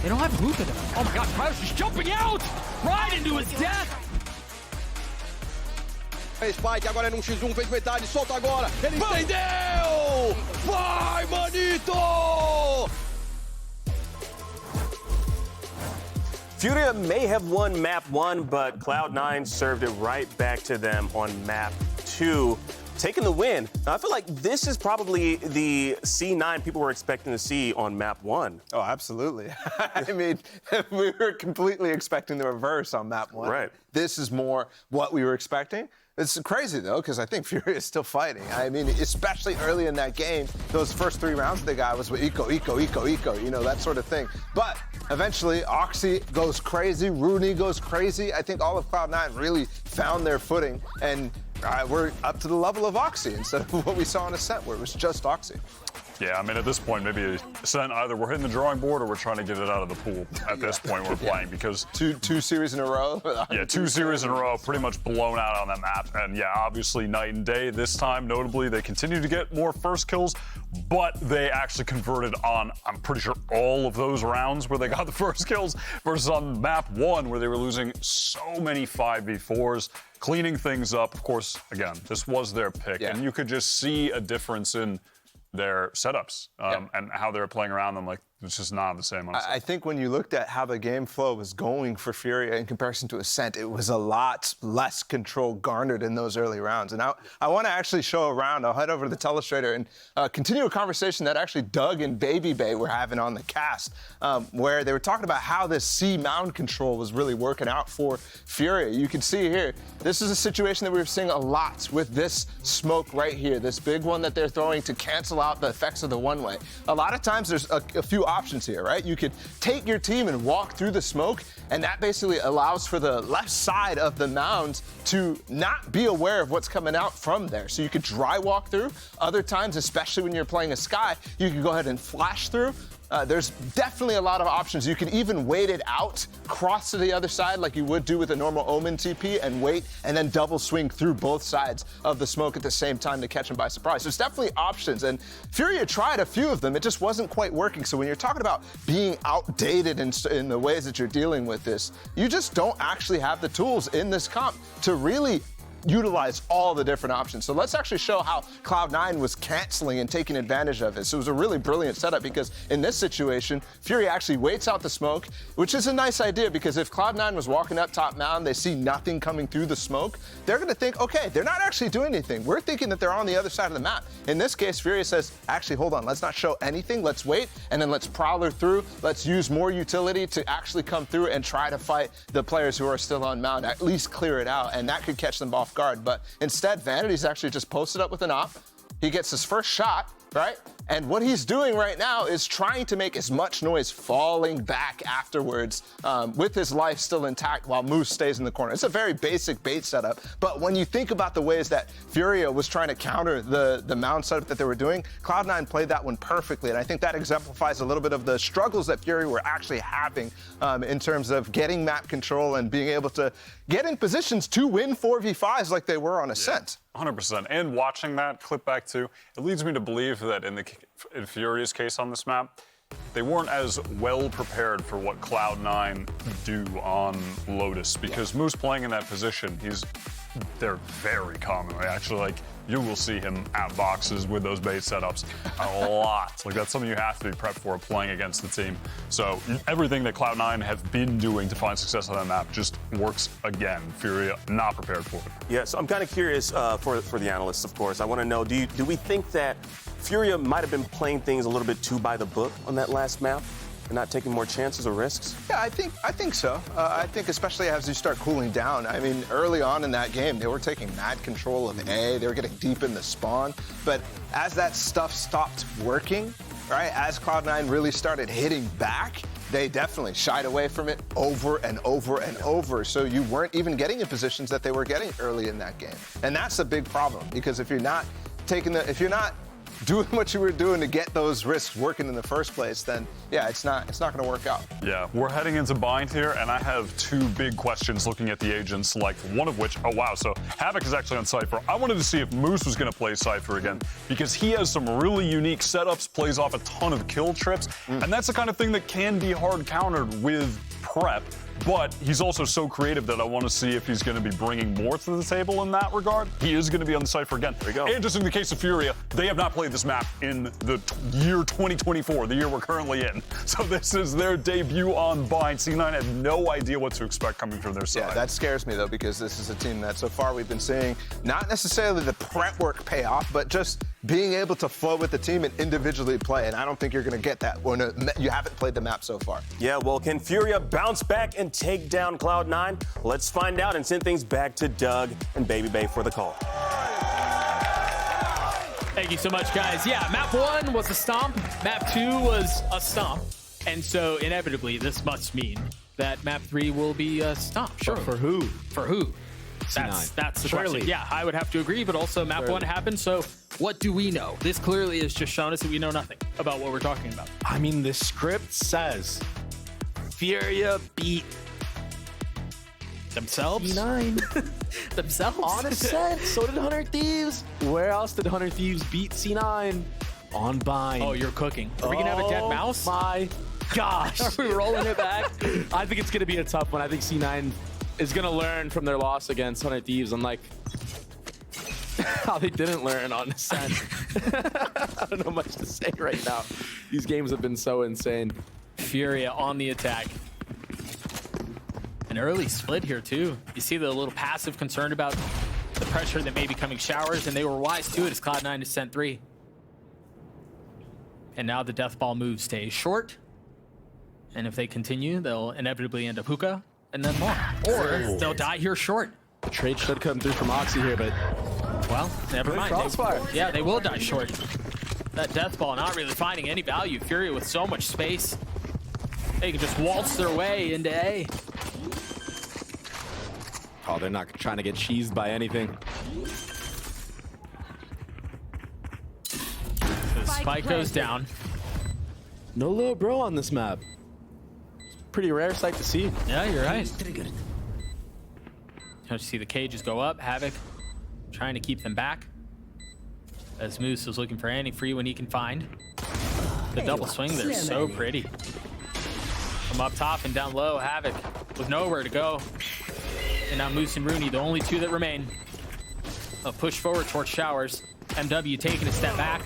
They don't have loot to them. Oh my god, Kraus is jumping out! Right into his death! Spike agora é num X1, fez metade, solta agora! Ele estendeu! Vai, manito! Furia may have won map 1, but Cloud9 served it right back to them on map 2. Taking the win. Now, I feel like this is probably the C9 people were expecting to see on map 1. Oh, absolutely. I mean, we were completely expecting the reverse on map 1. Right. This is more what we were expecting. It's crazy, though, because I think Furia is still fighting. I mean, especially early in that game, those first 3 rounds they got was with eco, you know, that sort of thing. But eventually, Oxy goes crazy, Rooney goes crazy. I think all of Cloud9 really found their footing, and we're up to the level of Oxy instead of what we saw in Ascent, where it was just Oxy. Yeah, I mean, at this point, maybe Ascent, either we're hitting the drawing board or we're trying to get it out of the pool at this point we're playing, because two series in a row. Yeah, 2 series in a row, pretty much blown out on that map. And yeah, obviously night and day. This time, notably, they continue to get more first kills, but they actually converted on, I'm pretty sure, all of those rounds where they got the first kills, versus on map 1 where they were losing so many 5v4s, cleaning things up. Of course, again, this was their pick, and you could just see a difference in their setups and how they're playing around them. Like, it's just not the same. I think when you looked at how the game flow was going for Furia in comparison to Ascent, it was a lot less control garnered in those early rounds. And I want to actually show a round. I'll head over to the telestrator and continue a conversation that actually Doug and Baby Bay were having on the cast, where they were talking about how this C mound control was really working out for Furia. You can see here, this is a situation that we were seeing a lot with this smoke right here, this big one that they're throwing to cancel out the effects of the one-way. A lot of times there's a few options here, right? You could take your team and walk through the smoke, and that basically allows for the left side of the mounds to not be aware of what's coming out from there. So you could dry walk through. Other times, especially when you're playing a Sky, you can go ahead and flash through. There's definitely a lot of options. You can even wait it out, cross to the other side like you would do with a normal Omen TP, and wait, and then double swing through both sides of the smoke at the same time to catch them by surprise. There's definitely options, and Furia tried a few of them. It just wasn't quite working. So when you're talking about being outdated in the ways that you're dealing with this, you just don't actually have the tools in this comp to really utilize all the different options. So let's actually show how Cloud9 was canceling and taking advantage of it. So it was a really brilliant setup, because in this situation, Furia actually waits out the smoke, which is a nice idea, because if Cloud9 was walking up top mound, they see nothing coming through the smoke, they're gonna think, okay, they're not actually doing anything. We're thinking that they're on the other side of the map. In this case, Furia says, actually, hold on, let's not show anything, let's wait, and then let's prowler through, let's use more utility to actually come through and try to fight the players who are still on mound, at least clear it out, and that could catch them off guard. But instead, Vanity's actually just posted up with an op. He gets his first shot, right? And what he's doing right now is trying to make as much noise falling back afterwards with his life still intact while Moose stays in the corner. It's a very basic bait setup, but when you think about the ways that Furia was trying to counter the mound setup that they were doing, Cloud9 played that one perfectly, and I think that exemplifies a little bit of the struggles that Furia were actually having in terms of getting map control and being able to get in positions to win 4v5s like they were on Ascent. 100%. And watching that clip back too, it leads me to believe that in Furia's case on this map, they weren't as well prepared for what Cloud9 do on Lotus, because Moose playing in that position, they're very commonly actually, like, you will see him at boxes with those bait setups a lot. Like, that's something you have to be prepped for playing against the team. So everything that Cloud9 have been doing to find success on that map just works again. Furia not prepared for it. Yeah, so I'm kind of curious for the analysts, of course. I want to know, do we think that Furia might have been playing things a little bit too by the book on that last map and not taking more chances or risks? Yeah, I think so. I think especially as you start cooling down. I mean, early on in that game, they were taking mad control of A. They were getting deep in the spawn. But as that stuff stopped working, right, as Cloud9 really started hitting back, they definitely shied away from it over and over and over. So you weren't even getting in positions that they were getting early in that game. And that's a big problem, because if you're not doing what you were doing to get those risks working in the first place, then yeah, it's not going to work out. Yeah, we're heading into bind here, and I have two big questions looking at the agents, like one of which, oh wow, so Havoc is actually on Cypher. I wanted to see if Moose was going to play Cypher again, because he has some really unique setups, plays off a ton of kill trips, and that's the kind of thing that can be hard countered with prep. But he's also so creative that I want to see if he's going to be bringing more to the table in that regard. He is going to be on the Cypher again. There you go. And just in the case of Furia, they have not played this map in the year 2024, the year we're currently in. So this is their debut on bind. C9 had no idea what to expect coming from their side. Yeah, that scares me, though, because this is a team that so far we've been seeing not necessarily the prep work pay off, but just being able to flow with the team and individually play. And I don't think you're going to get that when you haven't played the map so far. Yeah, well, can Furia bounce back and take down Cloud9? Let's find out and send things back to Doug and Baby Bay for the call. Thank you so much, guys. Yeah, map 1 was a stomp. Map 2 was a stomp. And so inevitably, this must mean that map 3 will be a stomp. Sure. For who? For who? That's the question. Yeah, I would have to agree, but also map 1 happened, so what do we know? This clearly has just shown us that we know nothing about what we're talking about. I mean, the script says Furia beat themselves? C9. Themselves? On a set. So did 100 Thieves. Where else did 100 Thieves beat C9? On bind. Oh, you're cooking. Are we going to have a dead mouse? My gosh. Are we rolling it back? I think it's going to be a tough one. I think C9 is going to learn from their loss against 100 Thieves, unlike how they didn't learn on Ascent. I don't know much to say right now. These games have been so insane. Furia on the attack. An early split here, too. You see the little passive concern about the pressure that may be coming showers, and they were wise to it as Cloud9 is sent 3. And now the death ball move stays short. And if they continue, they'll inevitably end up hookah and then more. Or they'll die here short. The trade should come through from Oxy here, but well, never mind. Crossfire. Yeah, they will die short. That death ball not really finding any value. Furia with so much space. They can just waltz their way into A. Oh, they're not trying to get cheesed by anything. The spike goes down. No little bro on this map. Pretty rare sight to see. Yeah, you're right. You see the cages go up. Havoc trying to keep them back. As Moose is looking for any free when he can find. The double swing there is so pretty. From up top and down low, Havoc with nowhere to go. And now Moose and Rooney, the only two that remain. A push forward towards showers. MW taking a step back,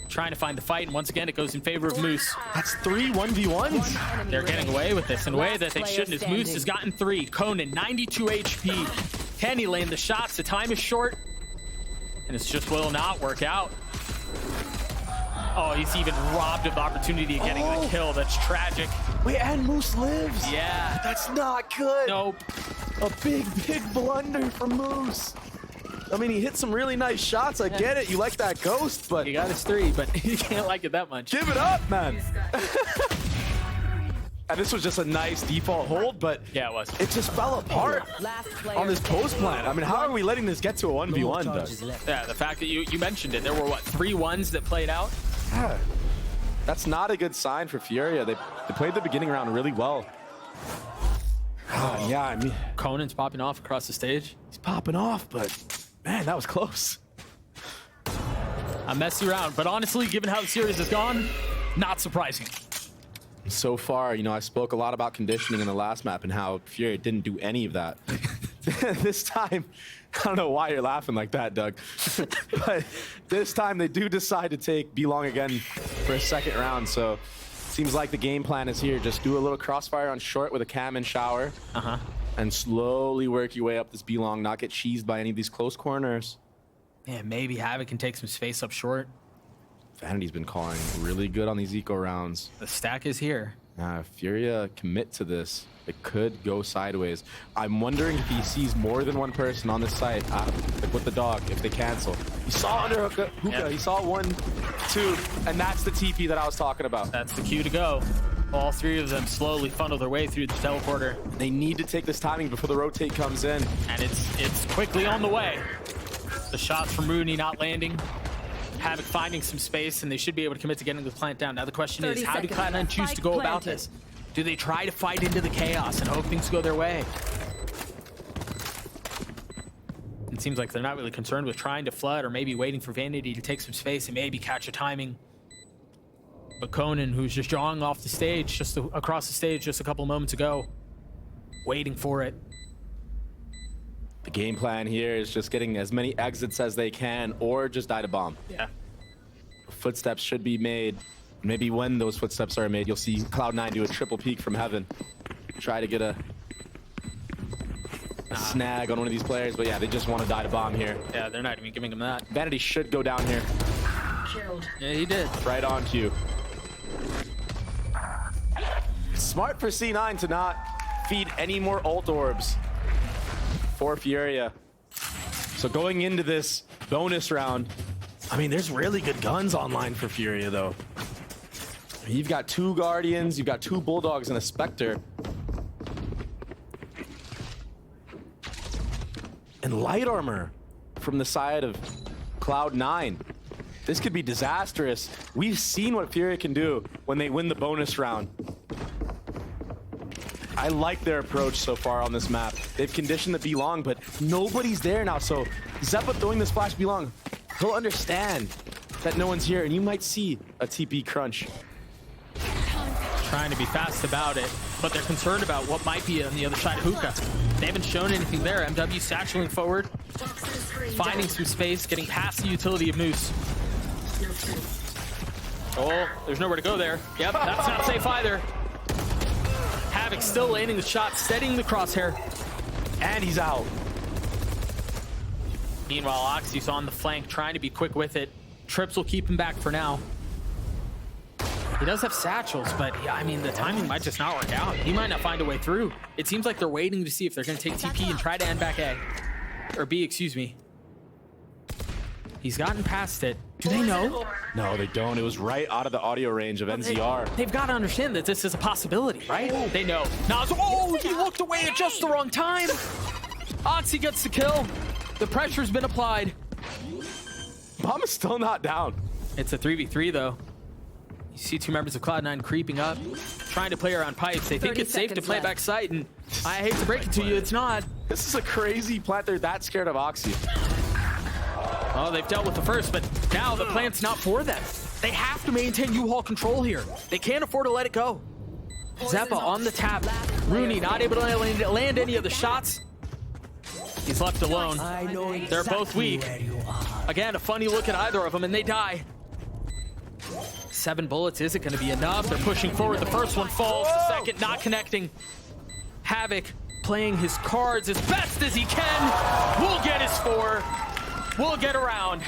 trying to find the fight, and once again it goes in favor of Moose. That's 3 1v1s. They're getting away with this in a way that they shouldn't, as Moose has gotten 3. Conan, 92 HP. Can he land the shots? The time is short, and it just will not work out. Oh, he's even robbed of the opportunity of getting the kill. That's tragic. Wait, and Moose lives. Yeah. That's not good. Nope. A big blunder from Moose. I mean, he hit some really nice shots. I get it. You like that ghost, but He got his 3, but you can't like it that much. give it up, man. And this was just a nice default hold, but Yeah, it was. it just fell apart on this post plan. I mean, how are we letting this get to a 1v1, Doug? Yeah, the fact that you mentioned it. There were, what, 3 1s that played out? Yeah. That's not a good sign for Furia. They played the beginning round really well. Yeah, I mean, Conan's popping off across the stage. he's popping off, but man, that was close. A messy round, but honestly, given how the series has gone, not surprising. So far, you know, I spoke a lot about conditioning in the last map and how Furia didn't do any of that. This time, I don't know why you're laughing like that, Doug. But this time they do decide to take B-Long again for a second round. So seems like the game plan is here. Just do a little crossfire on short with a cam and shower. And slowly work your way up this B-Long, not get cheesed by any of these close corners. Man, maybe Havoc can take some space up short. Vanity's been calling really good on these eco rounds. The stack is here. If Furia commit to this, it could go sideways. I'm wondering if he sees more than one person on this site, like with the dog, if they cancel. He saw under hookah, Yep. He saw 1, 2, and that's the TP that I was talking about. That's the cue to go. All 3 of them slowly funnel their way through the teleporter. They need to take this timing before the rotate comes in. And it's quickly on the way. The shots from Rooney not landing. Havoc finding some space, and they should be able to commit to getting the plant down. Now the question is, 30 how do seconds. Cloud9 choose to go about this? Do they try to fight into the chaos and hope things go their way? It seems like they're not really concerned with trying to flood or maybe waiting for Vanity to take some space and maybe catch a timing. But Conan, who's just drawing off the stage, across the stage just a couple moments ago, waiting for it. The game plan here is just getting as many exits as they can or just die to bomb. Yeah. Footsteps should be made. Maybe when those footsteps are made, you'll see Cloud9 do a triple peek from heaven. Try to get a snag on one of these players, but yeah, they just want to die to bomb here. Yeah, they're not even giving him that. Vanity should go down here. Killed. Yeah, he did. Right on cue. Smart for C9 to not feed any more ult orbs for Furia. So going into this bonus round, I mean, there's really good guns online for Furia, though. You've got 2 Guardians, you've got 2 Bulldogs, and a Spectre. And light armor from the side of Cloud9. This could be disastrous. We've seen what Furia can do when they win the bonus round. I like their approach so far on this map. They've conditioned the Belong, but nobody's there now. So Zeppa throwing this flash Belong, he'll understand that no one's here, and you might see a TP crunch. Trying to be fast about it, but they're concerned about what might be on the other side of Hookah. They haven't shown anything there. MW satcheling forward, finding some space, getting past the utility of Moose. Oh, there's nowhere to go there. Yep, that's not safe either. Havoc still landing the shot, steadying the crosshair. And he's out. Meanwhile, Oxy's on the flank, trying to be quick with it. Trips will keep him back for now. He does have satchels, but yeah, I mean, the timing might just not work out. He might not find a way through. It seems like they're waiting to see if they're going to take TP and try to end back A. Or B, excuse me. He's gotten past it. Do they know? No, they don't. It was right out of the audio range of NZR. They've got to understand that this is a possibility, right? They know. Nas, oh, he looked away at just the wrong time. Oxy gets the kill. The pressure's been applied. Bomb is still not down. It's a 3v3, though. You see 2 members of Cloud9 creeping up, trying to play around pipes. They think it's safe to play back sight, and I hate to break it to you, it's not. This is a crazy plant. They're that scared of Oxy. Oh, they've dealt with the first, but now the plant's not for them. They have to maintain U-Haul control here. They can't afford to let it go. Zeppa on the tap. Rooney not able to land any of the shots. He's left alone. They're both weak. Again, a funny look at either of them, and they die. 7 bullets isn't going to be enough. They're pushing forward. The first one falls. The second not connecting. Havoc playing his cards as best as he can. We'll get his 4. We'll get around.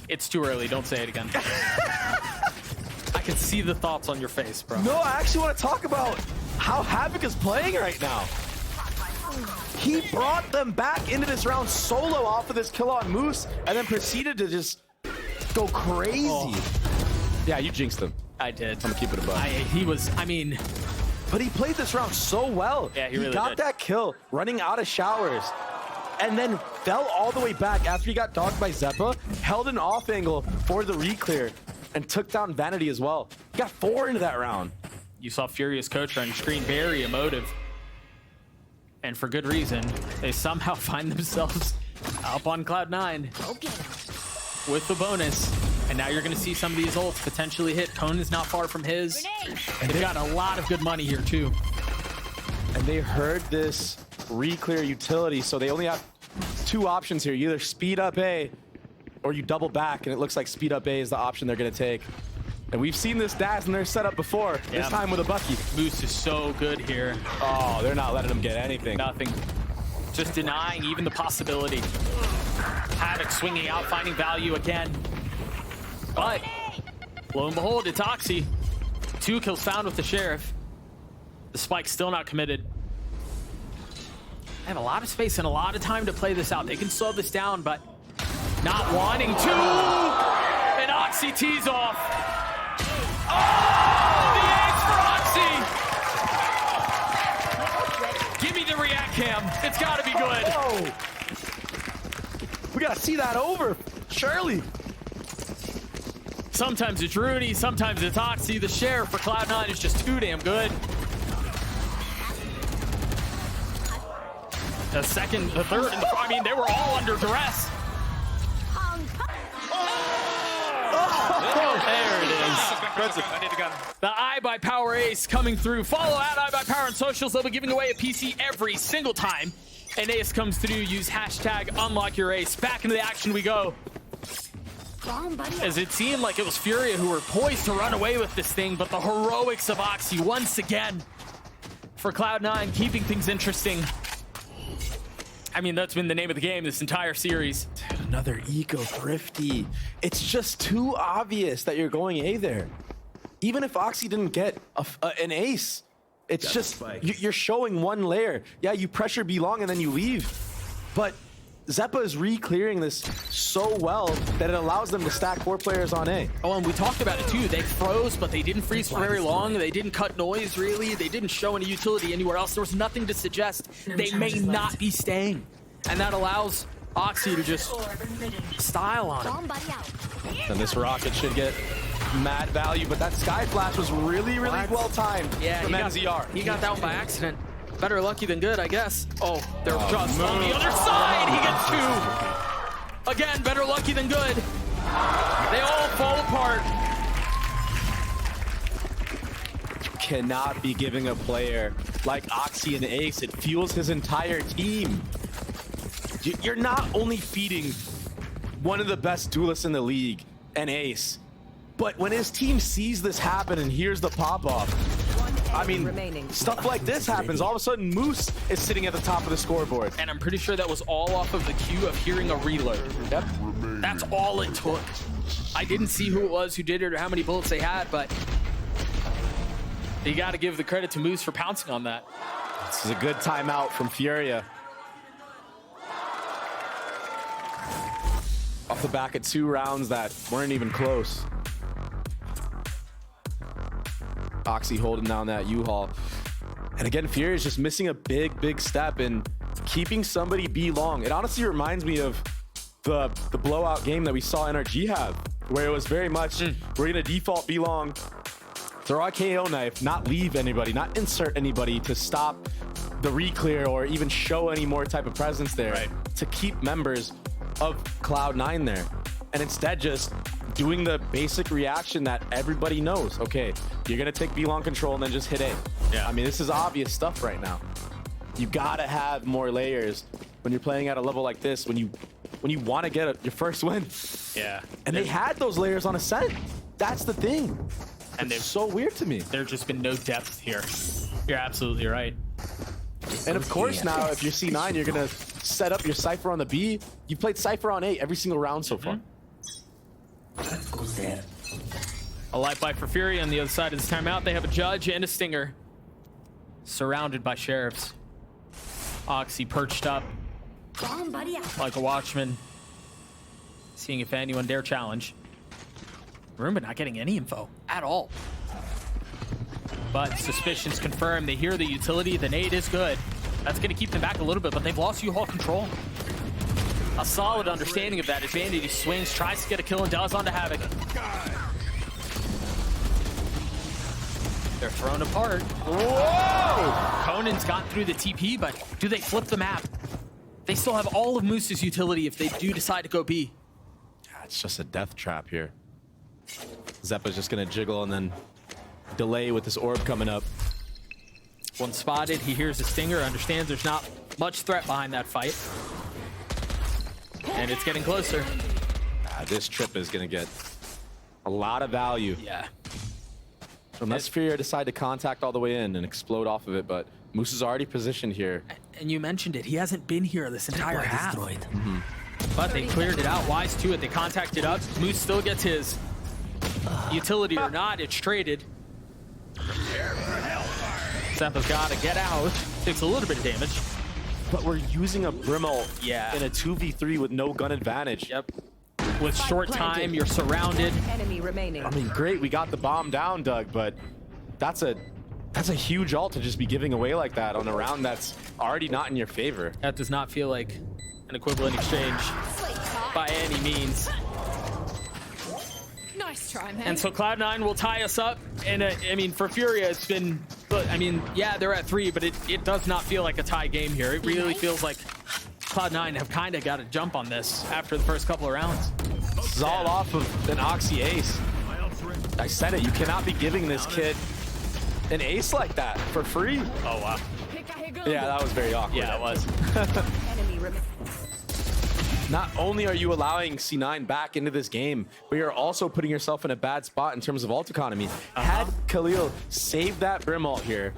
It's too early. Don't say it again. I can see the thoughts on your face, bro. No, I actually want to talk about how Havoc is playing right now. He brought them back into this round solo off of this kill on Moose and then proceeded to just go crazy. Oh. Yeah, you jinxed him. I did. I'm gonna keep it above. But he played this round so well. Yeah, he really got did. that kill running out of showers and then fell all the way back after he got dogged by Zeppa, held an off angle for the reclear, and took down Vanity as well. He got 4 into that round. You saw Furious coach on your screen, very emotive. And for good reason. They somehow find themselves up on Cloud9 with the bonus. And now you're going to see some of these ults potentially hit. Conan's not far from his. And they've got a lot of good money here, too. And they heard this reclear utility, so they only have 2 options here. You either speed up A or you double back, and it looks like speed up A is the option they're going to take. And we've seen this Daz in their setup before, this time with a Bucky. Moose is so good here. Oh, they're not letting him get anything. Nothing. Just denying even the possibility. Havoc swinging out, finding value again. But, lo and behold, it's Oxy. 2 kills found with the Sheriff. The spike's still not committed. They have a lot of space and a lot of time to play this out. They can slow this down, but not wanting to. And Oxy tees off. Oh, the ace for Oxy. Give me the react cam. It's got to be good. We gotta see that over, surely. Sometimes it's Rudy, sometimes it's Oxy. The share for Cloud9 is just too damn good. The second, the third, and I mean, they were all under duress. There it is. The I by Power Ace coming through. Follow at I by Power on socials. They'll be giving away a PC every single time an ace comes through. Use hashtag unlock your ace. Back into the action we go. As it seemed like it was Furia who were poised to run away with this thing, but the heroics of Oxy once again for Cloud9, keeping things interesting. I mean, that's been the name of the game this entire series. Dude, another eco thrifty. It's just too obvious that you're going A there. Even if Oxy didn't get an ace, it's just, you're showing one layer. Yeah, you pressure B long and then you leave. But Zeppa is re-clearing this so well that it allows them to stack 4 players on A. Oh, and we talked about it too. They froze, but they didn't freeze for very long. They didn't cut noise, really. They didn't show any utility anywhere else. There was nothing to suggest they may not be staying. And that allows Oxy to just style on him. And this rocket should get mad value, but that Sky Flash was really well timed from NZR. He got that one by accident. Better lucky than good, I guess. Oh, they're just on the other side. He gets 2. Again, better lucky than good. They all fall apart. Cannot be giving a player like Oxy an ace. It fuels his entire team. You're not only feeding one of the best duelists in the league an ace, but when his team sees this happen and hears the pop-off, I mean, stuff like this happens. All of a sudden, Moose is sitting at the top of the scoreboard. And I'm pretty sure that was all off of the cue of hearing a reload. Yep. That's all it took. I didn't see who it was who did it or how many bullets they had, but you got to give the credit to Moose for pouncing on that. This is a good timeout from Furia. Off the back of 2 rounds that weren't even close. Oxy holding down that U-Haul. And again, Furia is just missing a big step in keeping somebody B long. It honestly reminds me of the blowout game that we saw NRG have, where it was very much, we're gonna default B long, throw a KO knife, not leave anybody, not insert anybody to stop the re-clear or even show any more type of presence there to keep members of Cloud9 there. And instead just doing the basic reaction that everybody knows. Okay, you're gonna take B long control and then just hit A. Yeah. I mean, this is obvious stuff right now. You gotta have more layers when you're playing at a level like this, when you want to get your first win. Yeah. And they had those layers on Ascent. That's the thing. And it's so weird to me. There's just been no depth here. You're absolutely right. And of course now, if you're C9, you're gonna set up your Cypher on the B. You played Cypher on A every single round so far. A light bite for Fury on the other side of this timeout. They have a Judge and a Stinger. Surrounded by Sheriffs. Oxy perched up like a watchman. Seeing if anyone dare challenge. Roomba not getting any info at all. But suspicions confirmed. They hear the utility. The nade is good. That's going to keep them back a little bit, but they've lost U-Haul control. A solid understanding of that. Vanity swings, tries to get a kill, and does onto Havoc. They're thrown apart. Whoa! Conan's got through the TP, but do they flip the map? They still have all of Moose's utility if they do decide to go B. It's just a death trap here. Zeppa's just going to jiggle and then delay with this orb coming up. One spotted, he hears a Stinger, understands there's not much threat behind that fight. And it's getting closer. This trip is going to get a lot of value. Yeah. Unless Furia decide to contact all the way in and explode off of it, but Moose is already positioned here. And you mentioned it, he hasn't been here this entire half. But they cleared it out, wise to it, they contacted up. Moose still gets his. Utility or not, it's traded. Zeppa's got to get out. Takes a little bit of damage. But we're using a Brimble in a 2v3 with no gun advantage. Yep. With short time, you're surrounded. Enemy remaining. I mean, great, we got the bomb down, Doug, but that's a huge ult to just be giving away like that on a round that's already not in your favor. That does not feel like an equivalent exchange. by any means. Nice try, man. And so Cloud9 will tie us up. And I mean, for Furia, it's been, I mean, yeah, they're at 3, but it does not feel like a tie game here. It really feels like Cloud9 have kind of got a jump on this after the first couple of rounds. This is all off of an Oxy ace. I said it, you cannot be giving this kid an ace like that for free. Oh, wow. Yeah, that was very awkward. Yeah, it was. Not only are you allowing C9 back into this game, but you're also putting yourself in a bad spot in terms of ult economy. Had Khalil saved that Brim ult here,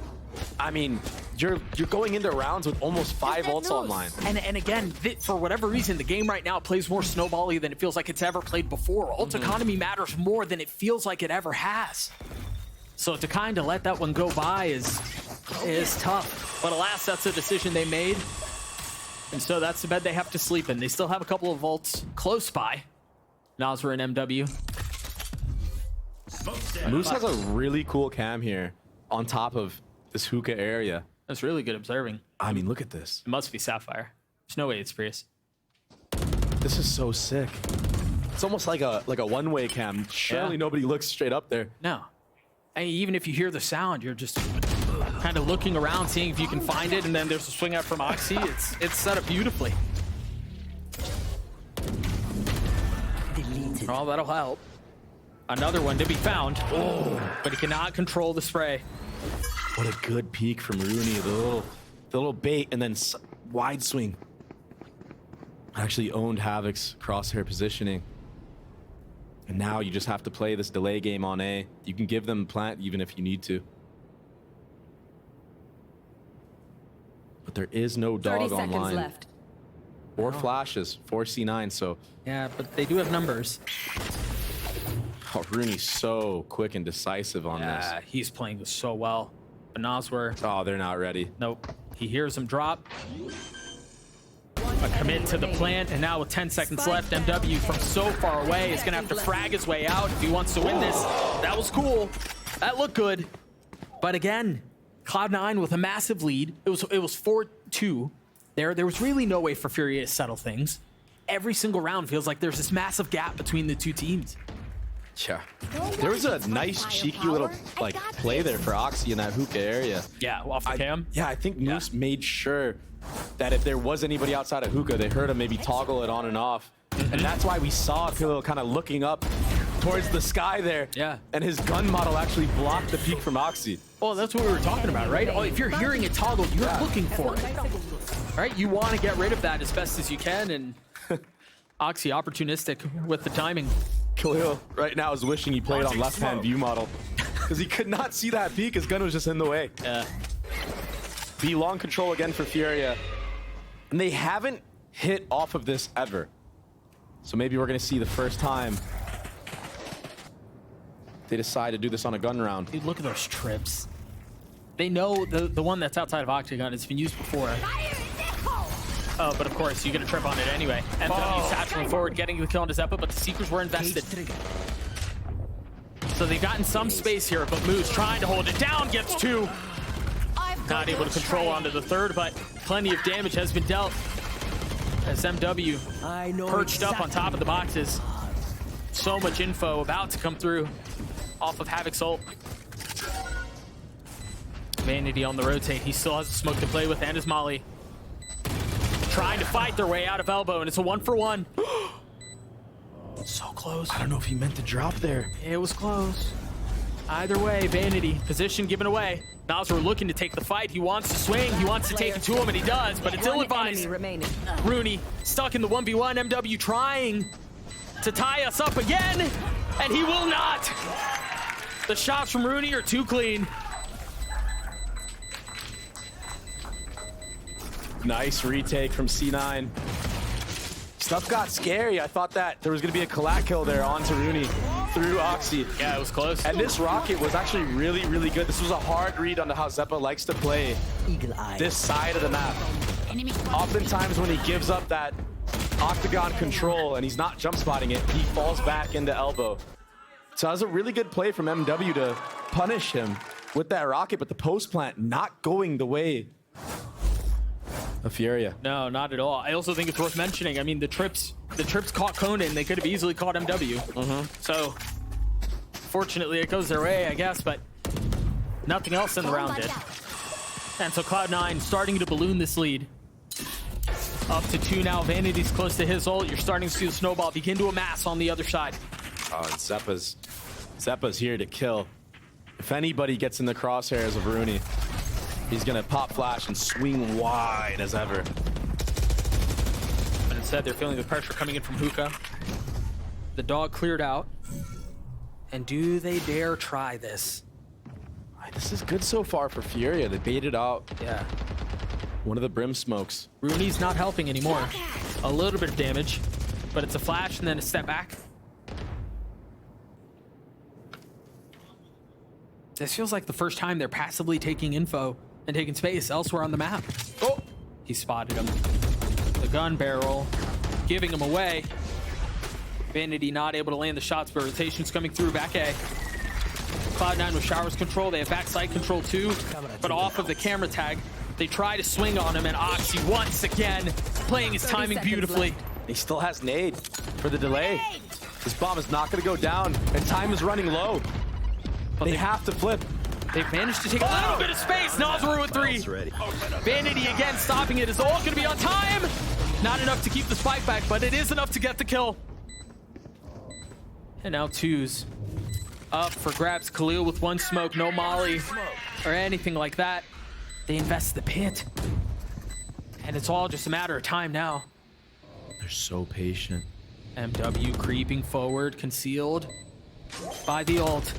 I mean, you're going into rounds with almost 5 ults online. And again, for whatever reason, the game right now plays more snowball-y than it feels like it's ever played before. Ult economy matters more than it feels like it ever has. So to kind of let that one go by is tough. But alas, that's a decision they made. And so that's the bed they have to sleep in. They still have a couple of ults close by. Nasr and MW. Moose has a really cool cam here on top of this hookah area. That's really good observing. I mean, look at this. It must be Sapphire. There's no way it's Prius. This is so sick. It's almost like a one-way cam. Surely nobody looks straight up there. No. And even if you hear the sound, you're just kind of looking around, seeing if you can find it, and then there's a swing out from Oxy. It's set up beautifully. Deleted. Oh, that'll help. Another one to be found. Oh, but he cannot control the spray. What a good peek from Rooney. The little bait and then wide swing. Actually owned Havoc's crosshair positioning. And now you just have to play this delay game on A. You can give them plant even if you need to. But there is no dog 30 seconds online. left. Or flashes for C9, so. Yeah, but they do have numbers. Oh, Rooney's so quick and decisive on this. Yeah, he's playing so well. But Nasr, Oh, they're not ready. nope. He hears him drop. A commit to the plant, and now with 10 seconds left, MW from so far away is going to have to frag his way out if he wants to win this. That was cool. That looked good. But again, Cloud9 with a massive lead. It was 4-2. There was really no way for Furia to settle things. Every single round feels like there's this massive gap between the two teams. Yeah. There was a nice cheeky little play there for Oxy in that hookah area. Yeah, off the cam. Yeah, I think Moose made sure that if there was anybody outside of hookah, they heard him maybe toggle it on and off. And that's why we saw Khalil kind of looking up towards the sky there. Yeah. And his gun model actually blocked the peek from Oxy. Well, that's what we were talking about, right? Oh, if you're hearing it toggle, you're looking for it. Right? You want to get rid of that as best as you can, and Oxy opportunistic with the timing. Khalil right now is wishing he played on left-hand view model because he could not see that peek. His gun was just in the way. Yeah. B long control again for Furia. And they haven't hit off of this ever. So maybe we're going to see the first time they decide to do this on a gun round. Dude, look at those trips. They know the one that's outside of Octagon has been used before. Oh, but of course, you get a trip on it anyway. MW satchering forward, getting the kill on Zeppa, but the Seekers were invested. So they've gotten some space here, but Moose trying to hold it down, gets 2. Not able to control onto the 3rd, but plenty of damage has been dealt. As MW perched up on top of the boxes. So much info about to come through off of Havoc's ult. Vanity on the rotate. He still has a smoke to play with and his molly. Trying to fight their way out of elbow, and it's a 1-for-1. So close. I don't know if he meant to drop there. It was close. Either way, Vanity, position given away. Nasr looking to take the fight. He wants to swing. He wants to take it to him, and he does, but it's ill-advised. Rooney stuck in the 1v1. MW trying to tie us up again, and he will not. The shots from Rooney are too clean. Nice retake from C9. Stuff got scary. I thought that there was going to be a collat kill there onto Rooney through Oxy. Yeah, it was close. And this rocket was actually really, really good. This was a hard read on how Zeppa likes to play this side of the map. Oftentimes when he gives up that octagon control and he's not jump spotting it, he falls back into elbow. So that was a really good play from MW to punish him with that rocket, but the post plant not going the way of Furia. No, not at all. I also think it's worth mentioning. I mean, the trips caught Conan. They could have easily caught MW. So, fortunately, it goes their way, I guess, but nothing else in the round did. And so Cloud9 starting to balloon this lead. Up to 2 now. Vanity's close to his ult. You're starting to see the snowball begin to amass on the other side. Oh, and Zeppa's here to kill. If anybody gets in the crosshairs of Rooney, he's gonna pop flash and swing wide as ever. But instead, they're feeling the pressure coming in from Hookah. The dog cleared out. And do they dare try this? This is good so far for Furia. They baited out one of the brim smokes. Rooney's not helping anymore. A little bit of damage, but it's a flash and then a step back. This feels like the first time they're passively taking info and taking space elsewhere on the map. Oh, he spotted him. The gun barrel, giving him away. Vanity not able to land the shots, but rotations coming through back A. Cloud9 with showers control. They have backside control too, but off of the camera tag. They try to swing on him, and Oxy once again playing his timing beautifully. He still has nade for the delay. This bomb is not going to go down, and time is running low. But they have to flip. They've managed to take a little bit of space. Nazaroo with 3. Vanity again stopping it. Is all going to be on time. Not enough to keep the spike back, but it is enough to get the kill. And now 2's up for grabs. Khalil with 1 smoke, no molly or anything like that. They invest the pit. And it's all just a matter of time now. They're so patient. MW creeping forward, concealed by the ult.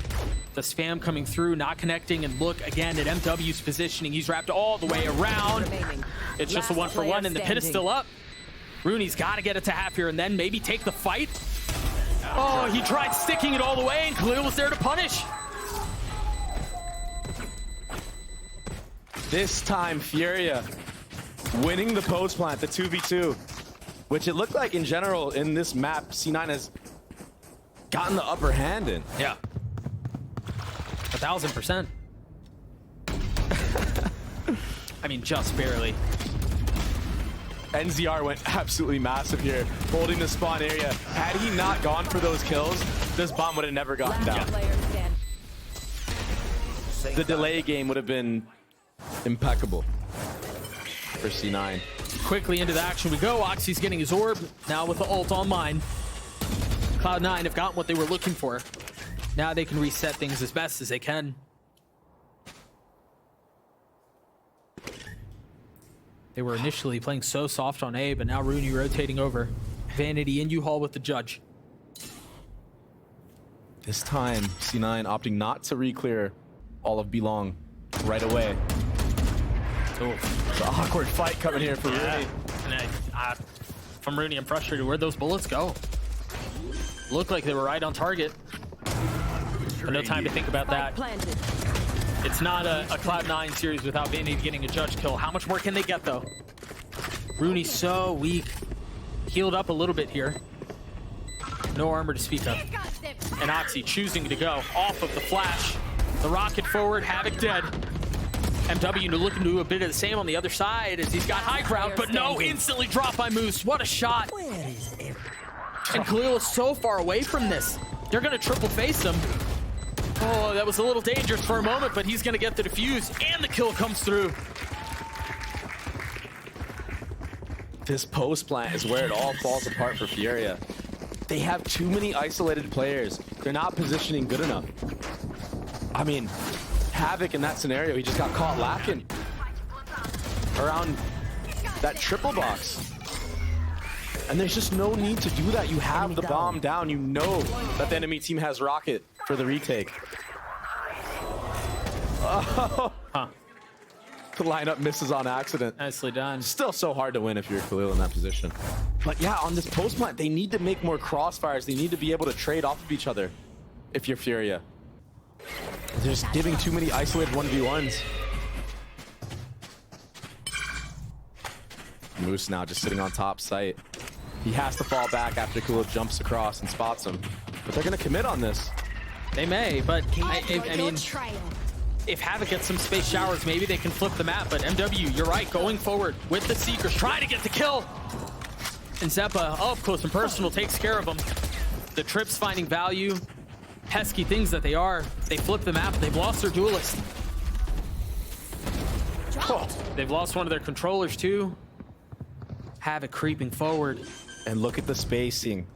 The spam coming through, not connecting, and look again at MW's positioning. He's wrapped all the way around. It's just a 1-for-1, and the pit is still up. Rooney's got to get it to half here and then maybe take the fight. Oh, he tried sticking it all the way, and Khalil was there to punish. This time, Furia winning the post plant, the 2v2, which it looked like in general in this map, C9 has gotten the upper hand in. Yeah. 1000%. I mean, just barely. NZR went absolutely massive here, holding the spawn area. Had he not gone for those kills, this bomb would have never gotten down. The delay game would have been impeccable for C9. Quickly into the action we go. Oxy's getting his orb, now with the ult online. Cloud9 have got what they were looking for. Now they can reset things as best as they can. They were initially playing so soft on A, but now Rooney rotating over. Vanity and U-Haul with the judge. This time, C9 opting not to re-clear all of B-Long right away. Oh, the awkward fight coming here for Rooney. And from Rooney, I'm frustrated. Where'd those bullets go? Looked like they were right on target. But no time to think about that. It's not a Cloud9 series without Vanity getting a judge kill. How much more can they get, though? Rooney's so weak. Healed up a little bit here. No armor to speak of. And Oxy choosing to go off of the flash. The rocket forward, Havoc dead. MW looking to do a bit of the same on the other side as he's got high ground, but no, instantly dropped by Moose. What a shot. And Khalil is so far away from this. They're going to triple face him. Oh, that was a little dangerous for a moment, but he's going to get the defuse, and the kill comes through. This post plant is where it all falls apart for Furia. They have too many isolated players. They're not positioning good enough. I mean, Havoc in that scenario, he just got caught lacking around that triple box. And there's just no need to do that. You have the bomb down. You know that the enemy team has rocket for the retake. Oh. Huh. The lineup misses on accident. Nicely done. Still so hard to win if you're Khalil in that position. But yeah, on this post plant, they need to make more crossfires. They need to be able to trade off of each other if you're Furia. They're just giving too many isolated 1v1s. Moose now just sitting on top site. He has to fall back after Khalil jumps across and spots him. But they're going to commit on this. They may, but I mean, if Havoc gets some space showers, maybe they can flip the map. But MW, you're right, going forward with the Seekers, trying to get the kill. And Zeppa, up close and personal, takes care of them. The Trips finding value. Pesky things that they are. They flip the map. They've lost their duelist. Oh, they've lost one of their controllers too. Havoc creeping forward. And look at the spacing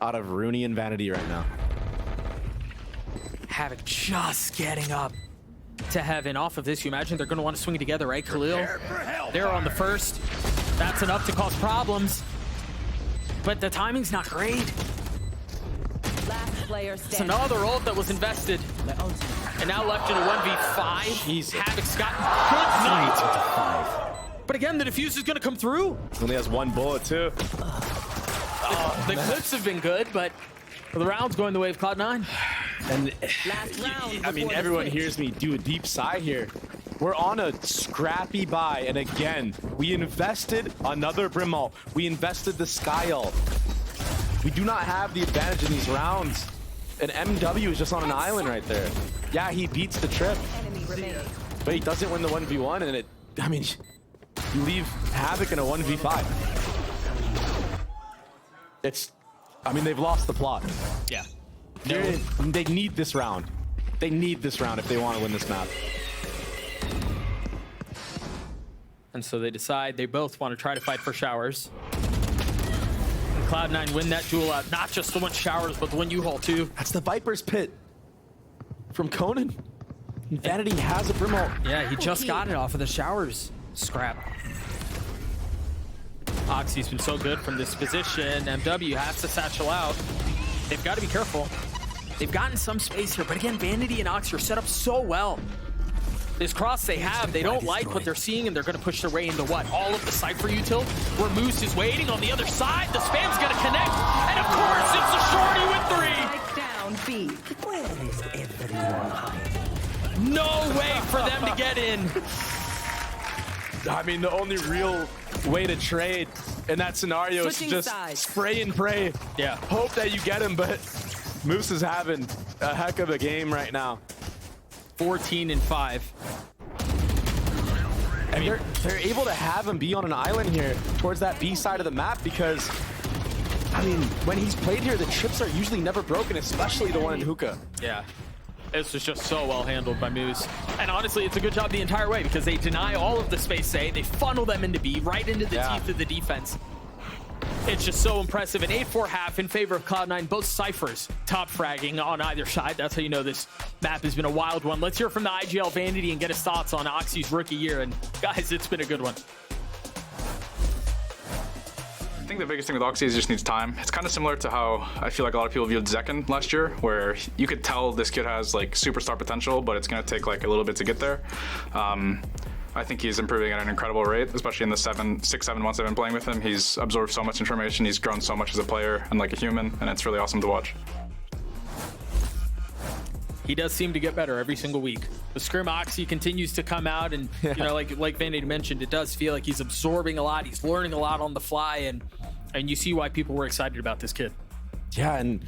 out of Rooney and Vanity right now. Havoc just getting up to heaven off of this. You imagine they're going to want to swing together, right, Khalil? They're on the first. That's enough to cause problems. But the timing's not great. It's another ult that was invested. And now left in a 1v5. Havoc's got good night. But again, the defuse is going to come through. Only has one bullet, too. The clips have been good, but the round's going the way of Cloud9. And I mean, everyone hears me do a deep sigh here. We're on a scrappy buy, and again, we invested another Brimall. We invested the Sky-Ult. We do not have the advantage in these rounds. And MW is just on an island right there. Yeah, he beats the trip, but he doesn't win the 1v1, and I mean, you leave Havoc in a 1v5. I mean, they've lost the plot. Yeah. They need this round. They need this round if they want to win this map. And so they decide they both want to try to fight for showers. And Cloud9 win that duel out. Not just the one showers, but the one U-Haul too. That's the Viper's Pit from Conan. Vanity has a Brimall. Yeah, he just got it off of the showers scrap. Oxy's been so good from this position. MW has to satchel out. They've got to be careful. They've gotten some space here, but again, Vanity and Oxy are set up so well. This cross they have, they don't like what they're seeing, and they're going to push their way into what? All of the Cypher util, where Moose is waiting on the other side. The spam's going to connect, and of course, it's a shorty with 3. Down B. Where is everyone hiding? No way for them to get in. I mean, the only real way to trade in that scenario is to just spray and pray. Yeah. Hope that you get him, but Moose is having a heck of a game right now. 14-5. I mean, they're able to have him be on an island here towards that B side of the map because, I mean, when he's played here, the trips are usually never broken, especially the one in Hookah. Yeah. This was just so well handled by Moose. And honestly, it's a good job the entire way because they deny all of the space A. They funnel them into B, right into the teeth of the defense. It's just so impressive. An 8-4 half in favor of Cloud9. Both Cyphers top fragging on either side. That's how you know this map has been a wild one. Let's hear from the IGL Vanity and get his thoughts on Oxy's rookie year. And guys, it's been a good one. I think the biggest thing with Oxy is he just needs time. It's kind of similar to how I feel like a lot of people viewed Zekken last year, where you could tell this kid has like superstar potential, but it's going to take like a little bit to get there. I think he's improving at an incredible rate, especially in the 6-7 months I've been playing with him. He's absorbed so much information. He's grown so much as a player and like a human, and it's really awesome to watch. He does seem to get better every single week. The Scrim Oxy continues to come out, and you know, like Vanity mentioned, it does feel like he's absorbing a lot. He's learning a lot on the fly, and you see why people were excited about this kid. Yeah, and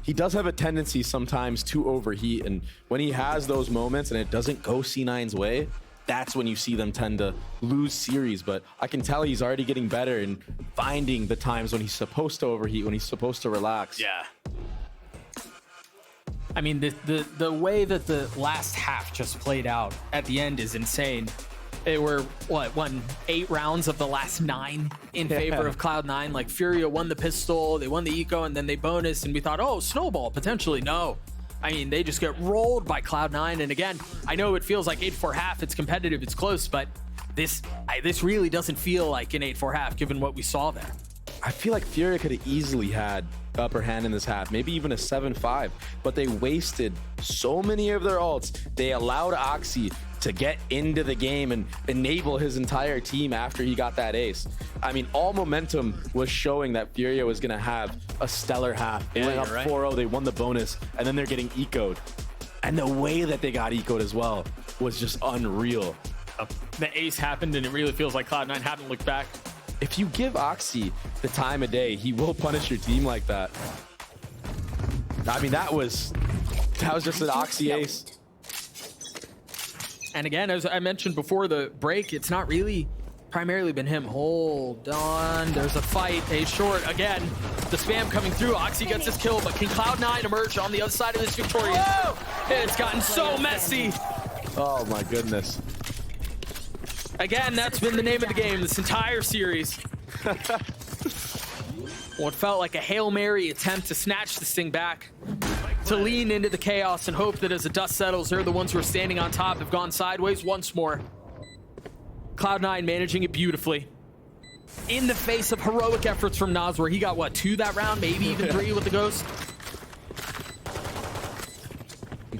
he does have a tendency sometimes to overheat, and when he has those moments and it doesn't go C9's way, that's when you see them tend to lose series. But I can tell he's already getting better and finding the times when he's supposed to overheat, when he's supposed to relax. Yeah. I mean, the way that the last half just played out at the end is insane. They were, won 8 rounds of the last 9 in favor of Cloud9. Like, Furia won the pistol, they won the eco, and then they bonus, and we thought, oh, snowball, potentially. No. I mean, they just get rolled by Cloud9, and again, I know it feels like 8-4 half, it's competitive, it's close, but this really doesn't feel like an 8-4 half, given what we saw there. I feel like Furia could have easily had upper hand in this half, maybe even a 7-5, but they wasted so many of their ults. They allowed Oxy to get into the game and enable his entire team after he got that ace. I mean, all momentum was showing that Furia was going to have a stellar half. They went up 4-0, they won the bonus, and then they're getting eco'd. And the way that they got eco'd as well was just unreal. The ace happened, and it really feels like Cloud9 haven't looked back. If you give Oxy the time of day, he will punish your team like that. I mean, that was just an Oxy ace. And again, as I mentioned before the break, it's not really primarily been him. Hold on. There's a fight. A short. Again, the spam coming through. Oxy gets his kill, but can Cloud9 emerge on the other side of this victorious? It's gotten so messy. Oh, my goodness. Again, that's been the name of the game this entire series. What felt like a Hail Mary attempt to snatch this thing back, to lean into the chaos and hope that as the dust settles, they're the ones who are standing on top have gone sideways once more. Cloud9 managing it beautifully. In the face of heroic efforts from Nas, where he got, what, 2 that round, maybe even 3 with the Ghost?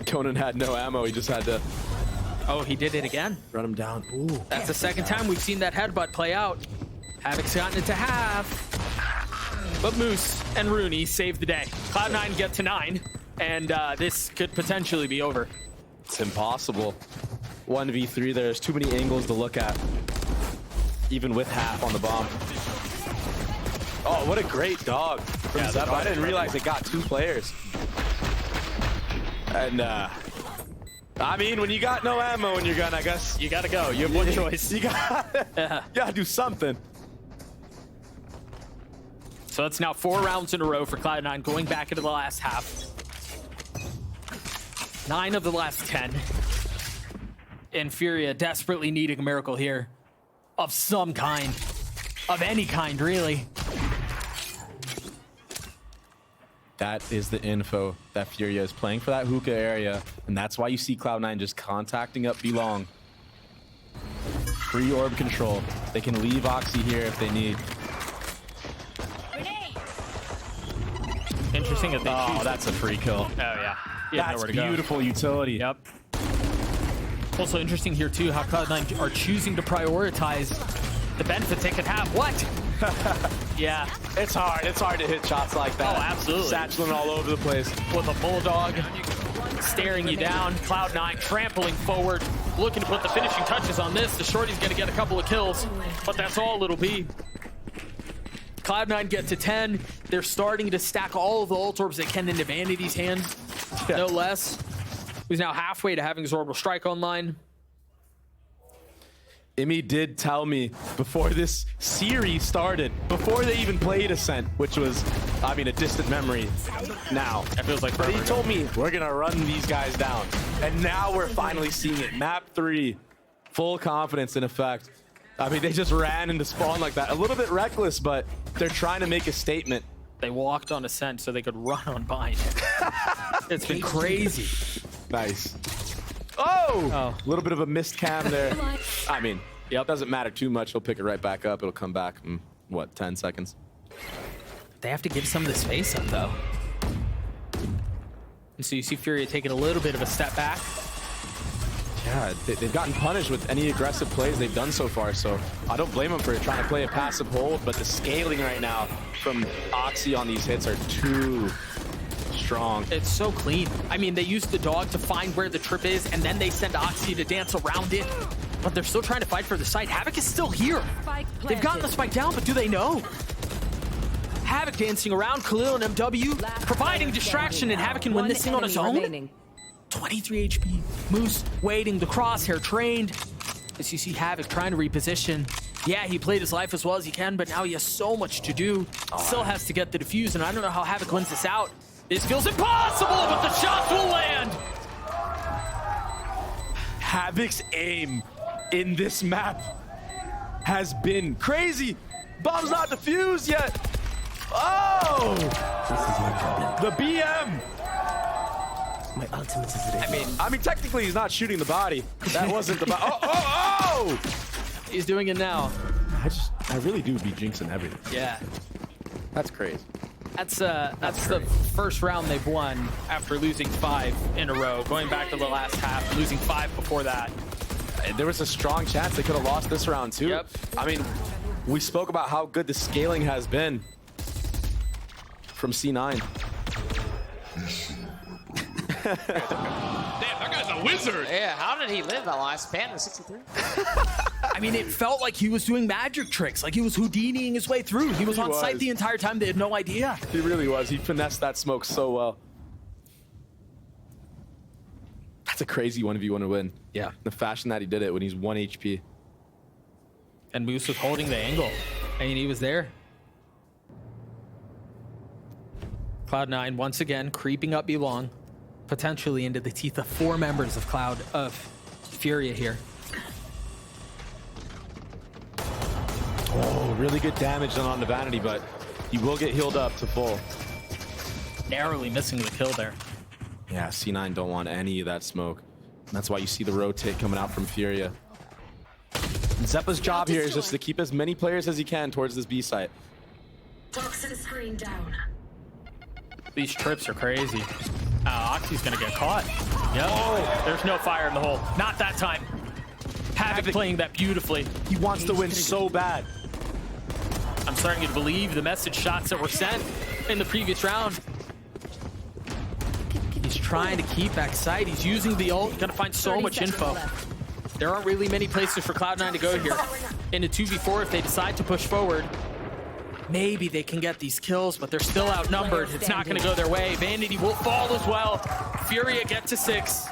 Conan had no ammo. He just had to... Oh, he did it again. Run him down. Ooh. That's the second time we've seen that headbutt play out. Havoc's gotten it to half. But Moose and Rooney saved the day. Cloud9 get to 9, and this could potentially be over. It's impossible. 1v3, there's too many angles to look at, even with half on the bomb. Oh, what a great dog. Yeah, I didn't realize it got 2 players. And, I mean, when you got no ammo in your gun, I guess you gotta go. You have one choice. You gotta do something. So it's now 4 rounds in a row for Cloud9 going back into the last half. 9 of the last 10. And Furia desperately needing a miracle here. Of some kind. Of any kind, really. That is the info that Furia is playing for that hookah area. And that's why you see Cloud9 just contacting up Belong. Free orb control. They can leave Oxy here if they need. Interesting if they choose. Oh, that's a free kill. Oh, yeah. That's beautiful utility. Yep. Also interesting here, too, how Cloud9 are choosing to prioritize the benefit they could have. What? Yeah. It's hard. It's hard to hit shots like that. Oh, absolutely. Satcheling all over the place. With a bulldog staring you down. Cloud9 trampling forward, looking to put the finishing touches on this. The shorty's going to get a couple of kills, but that's all it'll be. Cloud9 get to 10. They're starting to stack all of the ult orbs they can into Vanity's hand, no less. Who's now halfway to having his orbital strike online. Imi did tell me before this series started, before they even played Ascent, which was, I mean, a distant memory now. That feels like forever. But he told me, we're going to run these guys down. And now we're finally seeing it. Map 3, full confidence in effect. I mean, they just ran into spawn like that. A little bit reckless, but they're trying to make a statement. They walked on Ascent so they could run on Bind. It's been crazy. Nice. Oh! A little bit of a missed cam there. I mean, it doesn't matter too much. He'll pick it right back up. It'll come back in, what, 10 seconds? They have to give some of the space up, though. And so you see Furia taking a little bit of a step back. Yeah, they've gotten punished with any aggressive plays they've done so far, so I don't blame them for trying to play a passive hold, but the scaling right now from Oxy on these hits are too strong. It's so clean. I mean, they use the dog to find where the trip is, and then they send Oxy to dance around it, but they're still trying to fight for the site. Havoc is still here. They've gotten the spike down, but do they know? Havoc dancing around, Khalil and MW providing distraction, and Havoc can win this thing on his own. 23 HP. Moose waiting, the crosshair trained. As you see Havoc trying to reposition. Yeah, he played his life as well as he can, but now he has so much to do. Still has to get the defuse, and I don't know how Havoc wins this out. This feels impossible, but the shots will land. Havoc's aim in this map has been crazy. Bomb's not defused yet. Oh! This is my problem. The BM. My ultimate is ready. I mean, technically he's not shooting the body. That wasn't the body. Oh! He's doing it now. I really do be jinxing everything. Yeah. That's crazy. That's the first round they've won after losing 5 in a row. Going back to the last half, losing 5 before that. There was a strong chance they could have lost this round too. Yep. I mean, we spoke about how good the scaling has been from C9. Damn, that guy's a wizard. Yeah, how did he live that last span of 63? I mean, it felt like he was doing magic tricks, like he was Houdiniing his way through. He was on site the entire time. They had no idea. He really was. He finessed that smoke so well. That's That's a crazy 1v1 win. Yeah. The fashion that he did it when he's 1 HP. And Moose was holding the angle. I mean, he was there. Cloud9 once again creeping up belong, potentially into the teeth of 4 members of Furia here. Oh, really good damage done on the Vanity, but he will get healed up to full. Narrowly missing the kill there. Yeah, C9 don't want any of that smoke. And that's why you see the rotate coming out from Furia. And Zeppa's job here is just to keep as many players as he can towards this B site. Toxin screen down. These trips are crazy. Oxy's gonna get caught. Yep. Oh, there's no fire in the hole. Not that time. Havoc playing that beautifully. He wants to win so bad. I'm starting to believe the message shots that were sent in the previous round. He's trying to keep back sight. He's using the ult. Gonna find so much info. There aren't really many places for Cloud9 to go here. In a 2v4, if they decide to push forward, maybe they can get these kills, but they're still outnumbered. It's not going to go their way. Vanity will fall as well. Furia get to 6.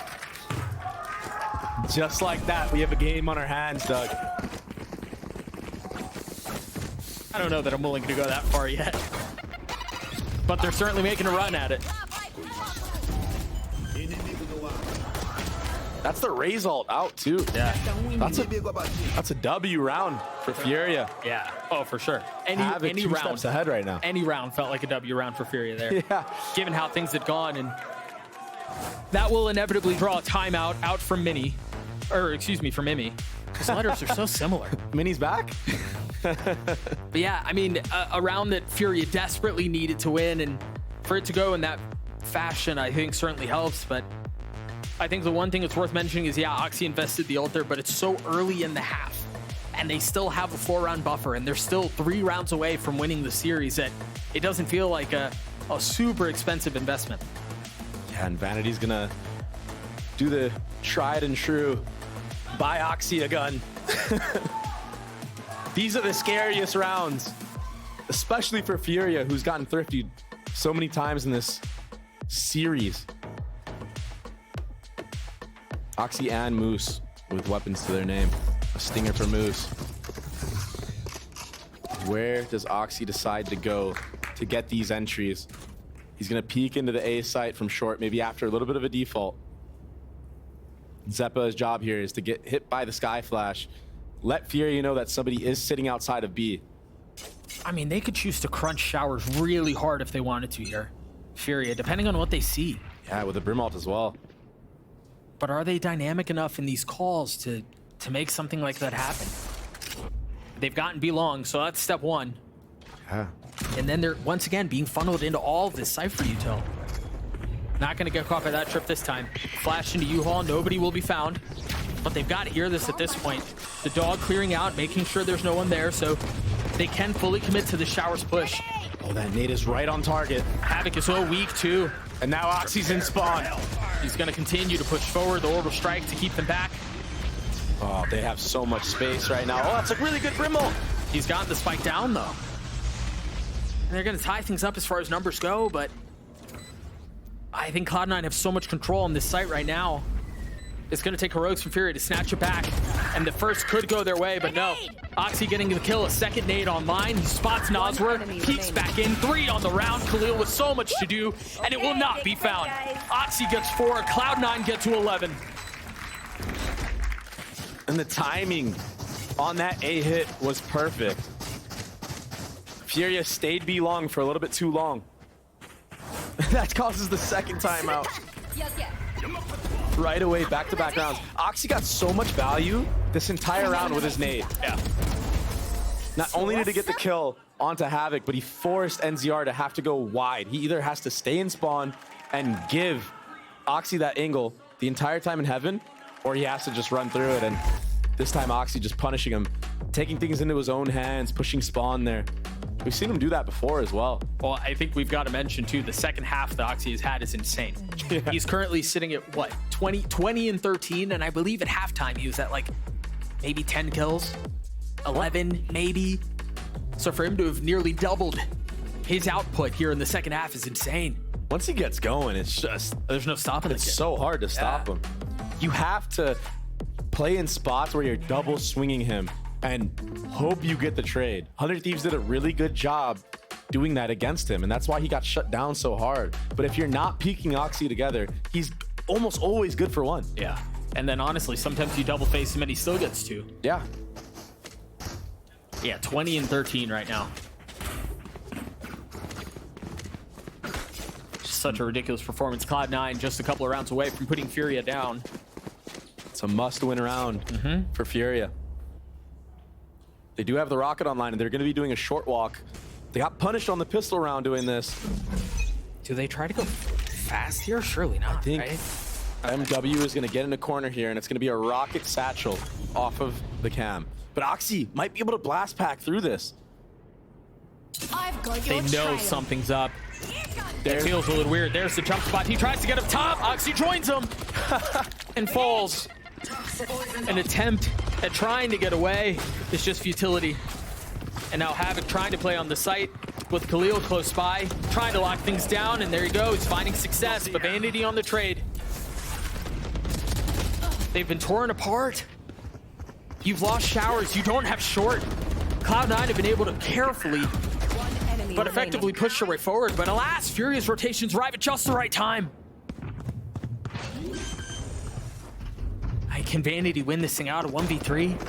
Just like that, we have a game on our hands, Doug. I don't know that I'm willing to go that far yet, but they're certainly making a run at it. That's the Raze ult out too. Yeah. That's a W round for Furia. Yeah. Oh, for sure. Any two round steps ahead right now. Any round felt like a W round for Furia there. Yeah. Given how things had gone, and that will inevitably draw a timeout out from Mini, or excuse me, from Mimi. His letters are so similar. Mini's back. But yeah, I mean, a round that Furia desperately needed to win, and for it to go in that fashion, I think certainly helps. But I think the one thing that's worth mentioning is, yeah, Oxy invested the ult there, but it's so early in the half, and they still have a 4-round buffer, and they're still 3 rounds away from winning the series, that it doesn't feel like a super expensive investment. Yeah, and Vanity's gonna do the tried and true, buy Oxy a gun. These are the scariest rounds, especially for Furia, who's gotten thrifty so many times in this series. Oxy and Moose with weapons to their name. A stinger for Moose. Where does Oxy decide to go to get these entries? He's gonna peek into the A site from short, maybe after a little bit of a default. Zeppa's job here is to get hit by the Sky Flash. Let Furia know that somebody is sitting outside of B. I mean, they could choose to crunch showers really hard if they wanted to here. Furia, depending on what they see. Yeah, with the Brim ult as well. But are they dynamic enough in these calls to make something like that happen? They've gotten B long, so that's step 1. Yeah. And then they're once again being funneled into all of this Cypher util. Not gonna get caught by that trip this time. Flash into U-Haul, nobody will be found. But they've got to hear this at this point. The dog clearing out, making sure there's no one there, so they can fully commit to the showers push. Oh, that nade is right on target. Havoc is so weak too. And now Oxy's in spawn. He's gonna continue to push forward, the orbital strike to keep them back. Oh, they have so much space right now. Oh, that's a really good Brim ult. He's got the spike down though. And they're gonna tie things up as far as numbers go, but I think Cloud9 have so much control on this site right now. It's gonna take heroics from Furia to snatch it back. And the first could go their way, but no. Oxy getting the kill, a second nade online. He spots Nosworth, peeks back in, 3 on the round. Khalil with so much to do, and it will not be found. Oxy gets 4, Cloud9 get to 11. And the timing on that A hit was perfect. Furia stayed B long for a little bit too long. That causes the second timeout. Right away, back-to-back rounds. Oxy got so much value this entire round with his nade. Yeah. Not only did he get the kill onto Havoc, but he forced NZR to have to go wide. He either has to stay in spawn and give Oxy that angle the entire time in heaven, or he has to just run through it. And this time Oxy just punishing him, taking things into his own hands, pushing spawn there. We've seen him do that before as well. Well, I think we've got to mention too, the second half that Oxy has had is insane. Yeah. He's currently sitting at what, 20 and 13, and I believe at halftime he was at like maybe 10 kills, 11 maybe. So for him to have nearly doubled his output here in the second half is insane. Once he gets going, it's just, there's no stopping it. It's so hard to stop him. You have to play in spots where you're double swinging him and hope you get the trade. 100 Thieves did a really good job doing that against him, and that's why he got shut down so hard. But if you're not peeking Oxy together, he's almost always good for one. Yeah. And then honestly, sometimes you double face him and he still gets 2. Yeah. Yeah, 20 and 13 right now. Just such a ridiculous performance. Cloud9 just a couple of rounds away from putting Furia down. It's a must-win round for Furia. They do have the rocket online, and they're going to be doing a short walk. They got punished on the pistol round doing this. Do they try to go fast here? Surely not, I think right? MW is going to get in the corner here, and it's going to be a rocket satchel off of the cam. But Oxy might be able to blast pack through this. I've got They your know trail. something's up. It feels a little weird. There's the jump spot. He tries to get up top. Oxy joins him and falls. An attempt at trying to get away is just futility. And now Havoc trying to play on the site with Khalil close by, trying to lock things down, and there he goes, finding success, but Vanity on the trade. They've been torn apart. You've lost showers, you don't have short. Cloud9 have been able to carefully but effectively push their way forward, but alas, Furia's rotations arrive at just the right time. Can Vanity win this thing out of 1v3?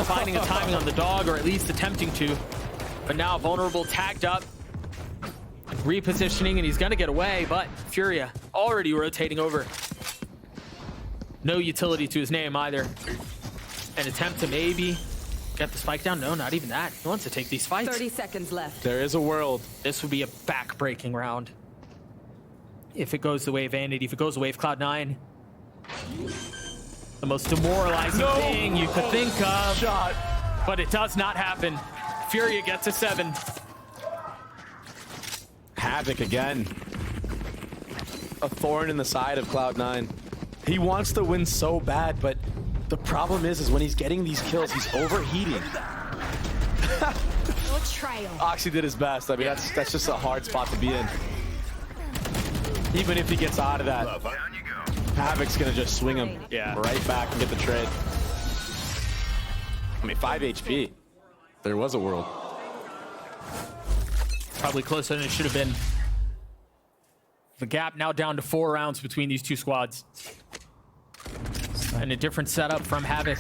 Finding a timing on the dog, or at least attempting to. But now vulnerable, tagged up, repositioning, and he's gonna get away, but Furia already rotating over. No utility to his name either. An attempt to maybe get the spike down. No, not even that. He wants to take these fights. 30 seconds left. There is a world. This would be a back-breaking round. If it goes the way of Vanity, if it goes the way of Cloud9. The most demoralizing thing you could think of. Shot. But it does not happen. Furia gets a 7. Havoc again. A thorn in the side of Cloud9. He wants to win so bad, but the problem is when he's getting these kills, he's overheating. Your trail. Oxy did his best. I mean, that's just a hard spot to be in. Even if he gets out of that, Havoc's gonna just swing him right back and get the trade. I mean, 5 HP. There was a world. Probably closer than it should have been. The gap now down to 4 rounds between these two squads. And a different setup from Havoc.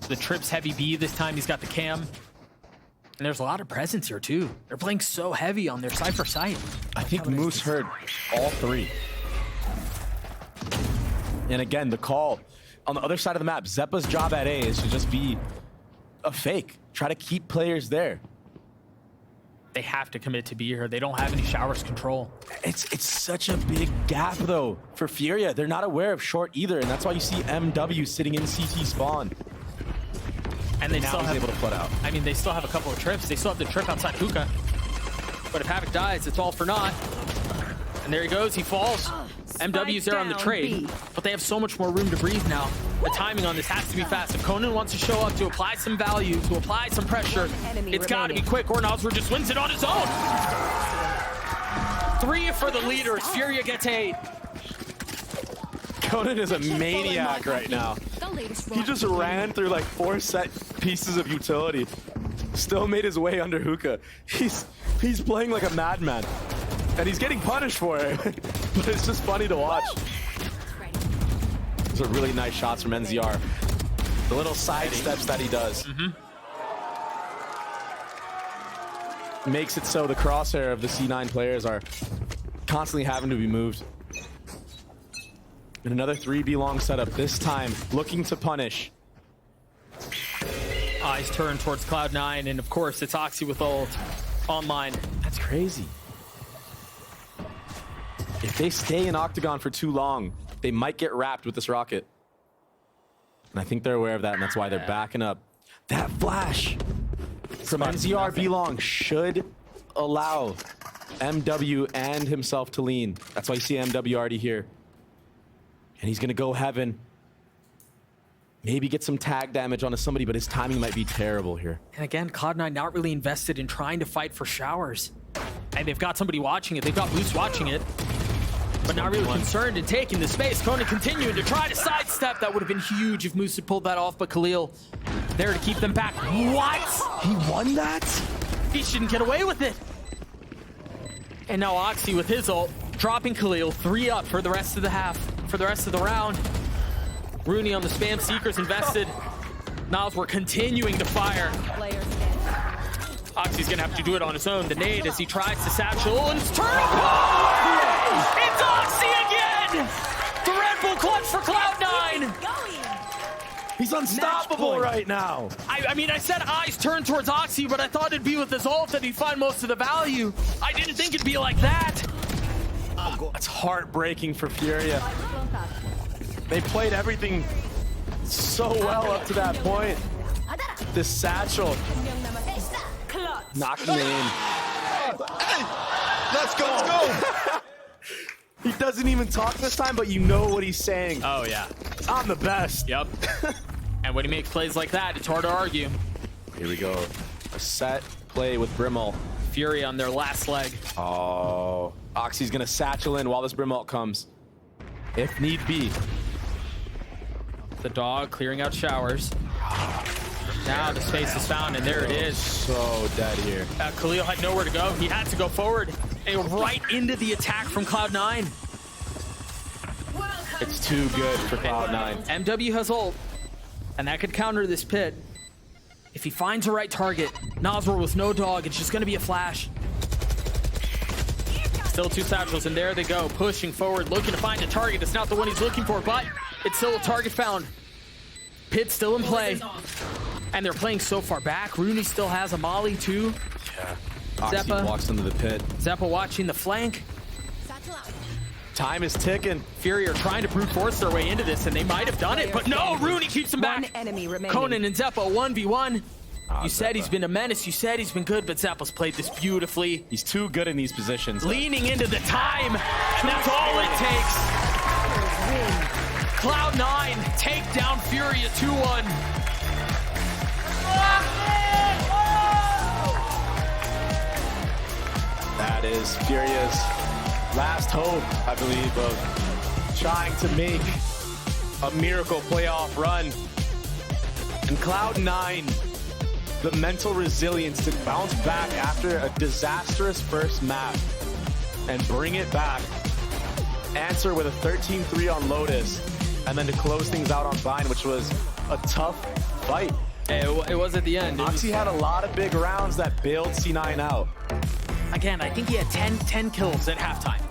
The Trips heavy B this time. He's got the cam. And there's a lot of presence here too. They're playing so heavy on their Cypher site. I think Moose heard all 3. And again, the call on the other side of the map, Zeppa's job at A is to just be a fake. Try to keep players there. They have to commit to be here. They don't have any showers control. It's such a big gap though for Furia. They're not aware of short either, and that's why you see MW sitting in CT spawn. And they now still he's have able to put out. I mean, they still have a couple of trips. They still have the trip outside Hookah. But if Havoc dies, it's all for naught. And there he goes. He falls. MW's there on the trade, but they have so much more room to breathe now. The timing on this has to be fast. If Conan wants to show up to apply some value, to apply some pressure, it's got to be quick, or Nazrul just wins it on his own. 3 for the leaders. Furia gets 8. Conan is a maniac right now. He just ran through like 4 set pieces of utility. Still made his way under Hookah. He's playing like a madman. And he's getting punished for it. But it's just funny to watch. Those are really nice shots from NZR. The little side steps that he does. Makes it so the crosshair of the C9 players are constantly having to be moved. And another 3B long setup, this time looking to punish. Eyes turn towards Cloud9, and of course it's Oxy with ult online. That's crazy. If they stay in Octagon for too long, they might get wrapped with this rocket. And I think they're aware of that, and that's why they're backing up. That flash from NZR B-Long should allow MW and himself to lean. That's why you see MW already here. And he's gonna go heaven. Maybe get some tag damage onto somebody, but his timing might be terrible here. And again, Cloud9 not really invested in trying to fight for showers. And they've got somebody watching it. They've got Moose watching it. but not really concerned in taking the space. Conan continuing to try to sidestep. That would have been huge if Moose had pulled that off, but Khalil there to keep them back. What? He won that? He shouldn't get away with it. And now Oxy with his ult, dropping Khalil 3 up for the rest of the half, for the rest of the round. Rooney on the spam, Seekers invested. Niles were continuing to fire. Oxy's gonna have to do it on his own. The nade as he tries to satchel and it's turn apart! It's Oxy again! The Red Bull clutch for Cloud9! He's unstoppable right now. I mean, I said eyes turned towards Oxy, but I thought it'd be with his ult that he'd find most of the value. I didn't think it'd be like that. That's heartbreaking for Furia. They played everything so well up to that point. This satchel knocking it in. Hey, let's go, let's go. He doesn't even talk this time, but you know what he's saying. Oh, yeah. I'm the best. Yep. And when he makes plays like that, it's hard to argue. Here we go. A set play with Brimalt. Fury on their last leg. Oh, Oxy's gonna satchel in while this Brimalt comes, if need be. The dog clearing out showers. Now the space is found, and there it is. So dead here. Khalil had nowhere to go. He had to go forward and right into the attack from Cloud9. It's too good for Cloud9. MW has ult, and that could counter this pit. If he finds the right target, Noswar with no dog, it's just going to be a flash. Still 2 satchels, and there they go, pushing forward, looking to find a target. It's not the one he's looking for, but it's still a target found. Pit still in play, and they're playing so far back. Rooney still has a molly too. Yeah. Oxy walks into the pit. Zeppa watching the flank. Time is ticking. Fury are trying to brute force their way into this, and they might have done it, but no, Rooney keeps them back. Conan and Zeppa 1v1. You said he's been a menace, you said he's been good, but Zeppa's played this beautifully. He's too good in these positions. Leaning into the time, and that's all it takes. Cloud9 take down Furia 2-1. That is Furia's last hope, I believe, of trying to make a miracle playoff run. And Cloud9, the mental resilience to bounce back after a disastrous first map and bring it back. Answer with a 13-3 on Lotus, and then to close things out on Vine, which was a tough fight. It was at the end. Oxy had a lot of big rounds that bailed C9 out. Again, I think he had 10 kills at halftime.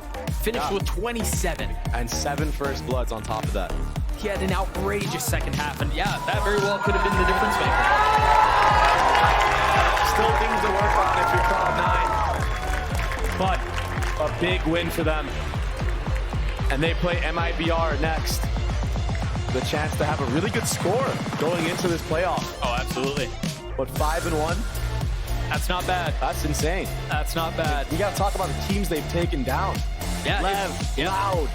Finished with 27. And 7 first bloods on top of that. He had an outrageous second half, and yeah, that very well could have been the difference maker. Still things to work on if you're Cloud9. But a big win for them. And they play MIBR next. The chance to have a really good score going into this playoff. Oh, absolutely. But 5-1. That's not bad. That's insane. That's not bad. We got to talk about the teams they've taken down. Yeah. Lev, Loud.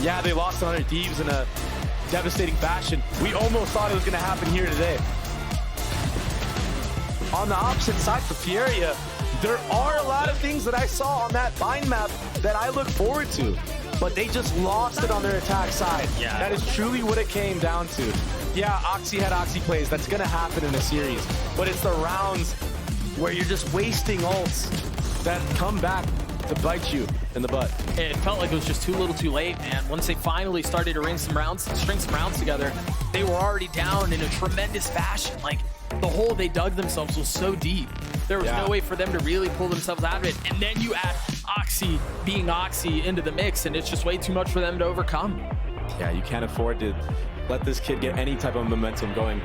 Yeah, they lost to 100 Thieves in a devastating fashion. We almost thought it was going to happen here today. On the opposite side for Furia, there are a lot of things that I saw on that Vine map that I look forward to, but they just lost it on their attack side. Yeah. That is truly what it came down to. Yeah, Oxy had Oxy plays. That's going to happen in a series, but it's the rounds where you're just wasting ults that come back to bite you in the butt. It felt like it was just too little too late, man. Once they finally started to string some rounds together, they were already down in a tremendous fashion. Like, the hole they dug themselves was so deep. There was no way for them to really pull themselves out of it. And then you add Oxy being Oxy into the mix, and it's just way too much for them to overcome. Yeah, you can't afford to let this kid get any type of momentum going.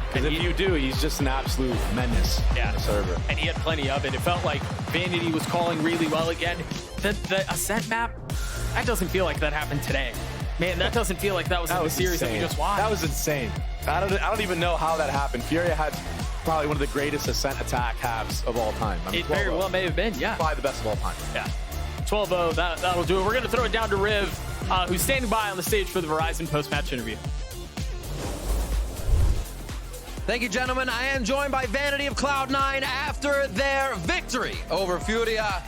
Because if you do, he's just an absolute menace on the server. And he had plenty of it. It felt like Vanity was calling really well again. The Ascent map, that doesn't feel like that happened today. Man, that doesn't feel like that was in the series that we just watched. That was insane. I don't even know how that happened. Furia had probably one of the greatest Ascent attack halves of all time. I mean, it very well may have been, yeah. Probably the best of all time. Yeah. 12-0, that'll do it. We're going to throw it down to Riv, who's standing by on the stage for the Verizon post-match interview. Thank you, gentlemen. I am joined by Vanity of Cloud9 after their victory over Furia.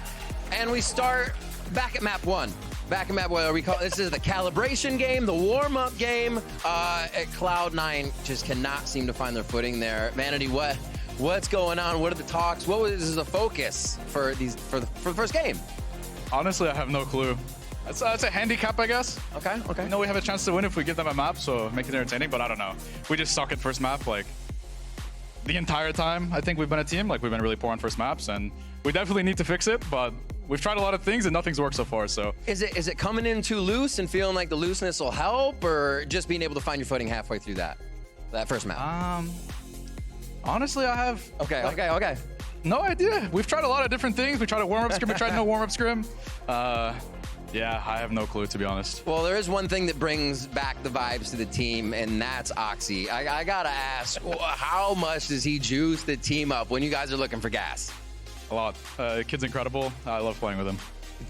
And we start back at map 1. Back at map 1, we call this is the calibration game, the warm-up game. Cloud9 just cannot seem to find their footing there. Vanity, what's going on? What are the talks? What was the focus for the first game? Honestly, I have no clue. It's a handicap, I guess. Okay. I know we have a chance to win if we give them a map, so make it entertaining, but I don't know. We just suck at first map, like, the entire time. I think we've been a team, like, we've been really poor on first maps, and we definitely need to fix it, but we've tried a lot of things and nothing's worked so far, so. Is it coming in too loose and feeling like the looseness will help, or just being able to find your footing halfway through that first map? Honestly, I have... Okay. No idea. We've tried a lot of different things. We tried a warm-up scrim, we tried no warm-up scrim. Yeah, I have no clue, to be honest. Well, there is one thing that brings back the vibes to the team, and that's Oxy. I gotta ask, how much does he juice the team up when you guys are looking for gas? A lot. Kid's incredible. I love playing with him.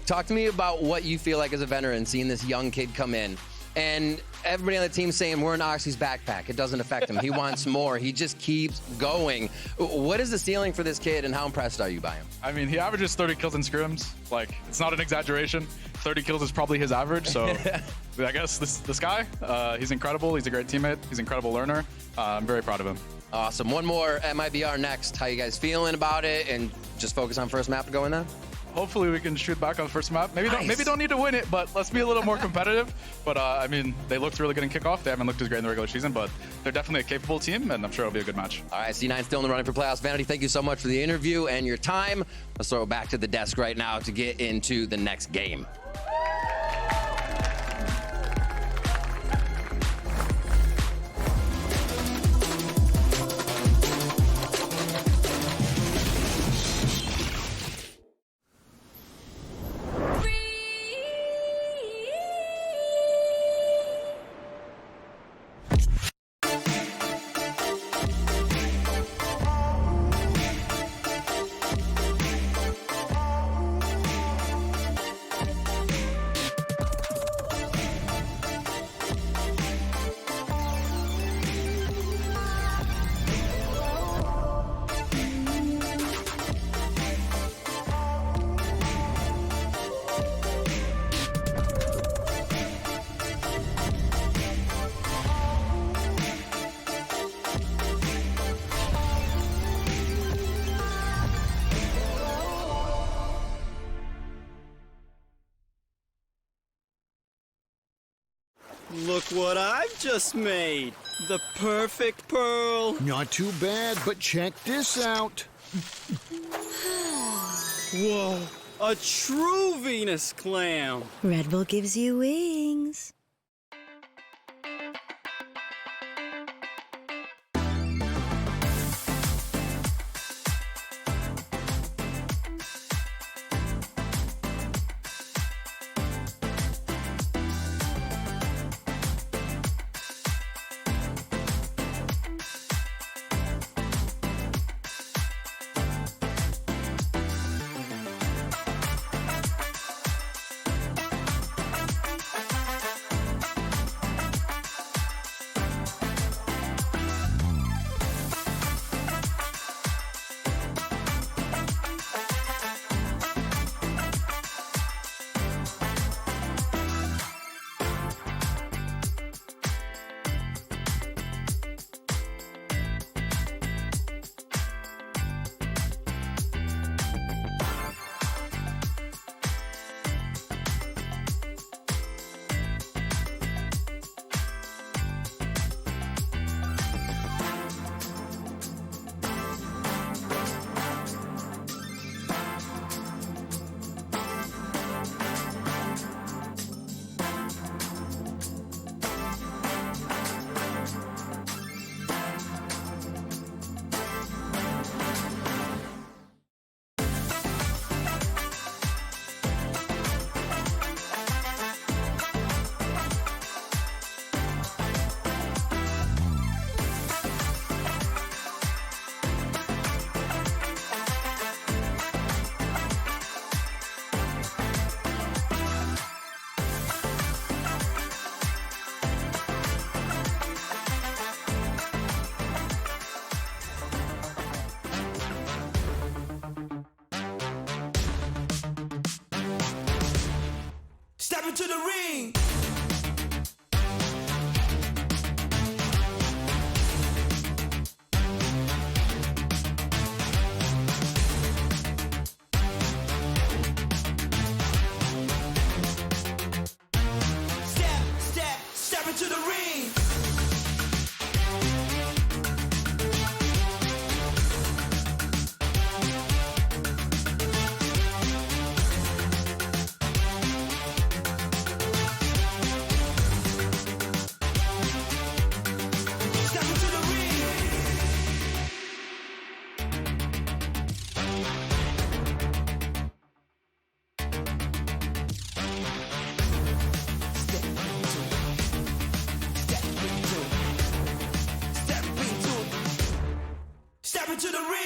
Talk to me about what you feel like as a veteran, seeing this young kid come in, and everybody on the team saying, we're in Oxy's backpack. It doesn't affect him. He wants more. He just keeps going. What is the ceiling for this kid, and how impressed are you by him? I mean, he averages 30 kills in scrims. Like, it's not an exaggeration. 30 kills is probably his average, so I guess this guy, he's incredible. He's a great teammate. He's an incredible learner. I'm very proud of him. Awesome. One more MIBR next. How you guys feeling about it, and just focus on first map to go in there? Hopefully we can shoot back on the first map. Maybe don't need to win it, but let's be a little more competitive. But I mean, they looked really good in Kickoff. They haven't looked as great in the regular season, but they're definitely a capable team, and I'm sure it'll be a good match. All right, C9 still in the running for playoffs. Vanity, thank you so much for the interview and your time. Let's throw it back to the desk right now to get into the next game. Look what I've just made. The perfect pearl. Not too bad, but check this out. Whoa, a true Venus clam. Red Bull gives you wings. to the ring.